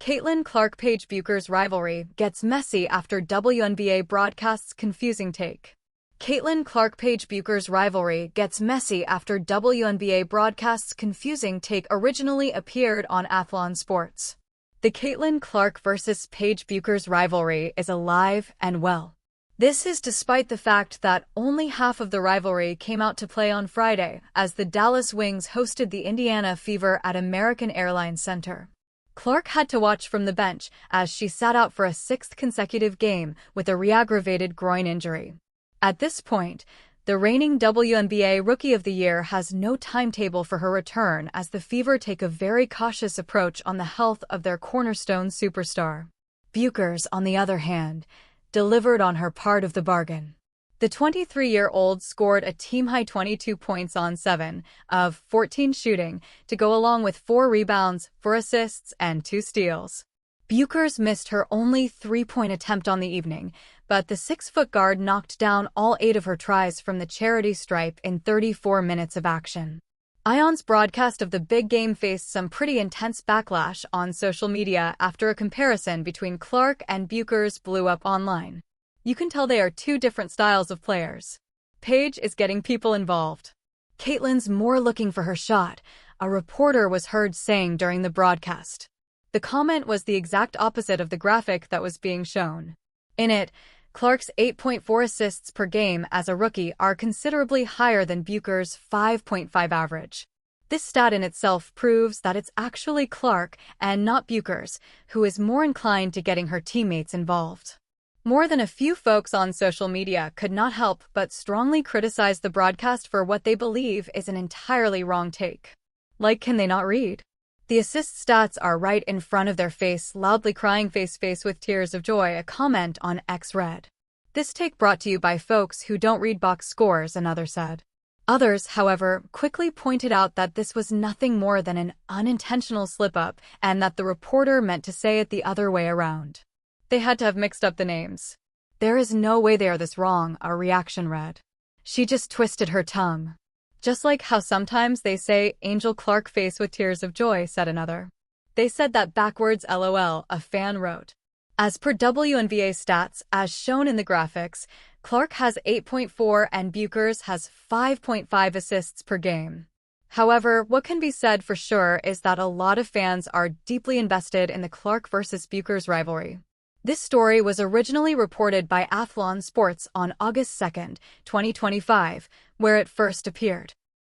Caitlin Clark-Paige Bueckers rivalry gets messy after WNBA broadcasts confusing take. Caitlin Clark-Paige Bueckers rivalry gets messy after WNBA broadcasts confusing take originally appeared on Athlon Sports. The Caitlin Clark vs. Paige Bueckers rivalry is alive and well. This is despite the fact that only half of the rivalry came out to play on Friday, as the Dallas Wings hosted the Indiana Fever at American Airlines Center. Clark had to watch from the bench as she sat out for a sixth consecutive game with a re-aggravated groin injury. At this point, the reigning WNBA Rookie of the Year has no timetable for her return as the Fever take a very cautious approach on the health of their cornerstone superstar. Bueckers, on the other hand, delivered on her part of the bargain. The 23-year-old scored a team-high 22 points on 7 of 14 shooting to go along with 4 rebounds, 4 assists, and 2 steals. Bueckers missed her only 3-point attempt on the evening, but the 6-foot guard knocked down all 8 of her tries from the charity stripe in 34 minutes of action. ION's broadcast of the big game faced some pretty intense backlash on social media after a comparison between Clark and Bueckers blew up online. You can tell they are two different styles of players. Paige is getting people involved. Caitlin's more looking for her shot, a reporter was heard saying during the broadcast. The comment was the exact opposite of the graphic that was being shown. In it, Clark's 8.4 assists per game as a rookie are considerably higher than Bueckers' 5.5 average. This stat in itself proves that it's actually Clark and not Bueckers who is more inclined to getting her teammates involved. More than a few folks on social media could not help but strongly criticize the broadcast for what they believe is an entirely wrong take. Like, can they not read? The assist stats are right in front of their face, loudly crying face with tears of joy, a comment on X read. This take brought to you by folks who don't read box scores, another said. Others, however, quickly pointed out that this was nothing more than an unintentional slip-up and that the reporter meant to say it the other way around. They had to have mixed up the names. There is no way they are this wrong, a reaction read. She just twisted her tongue. Just like how sometimes they say Angel Clark face with tears of joy, said another. They said that backwards LOL, a fan wrote. As per WNBA stats, as shown in the graphics, Clark has 8.4 and Bueckers has 5.5 assists per game. However, what can be said for sure is that a lot of fans are deeply invested in the Clark vs. Bueckers rivalry. This story was originally reported by Athlon Sports on August 2, 2025, where it first appeared.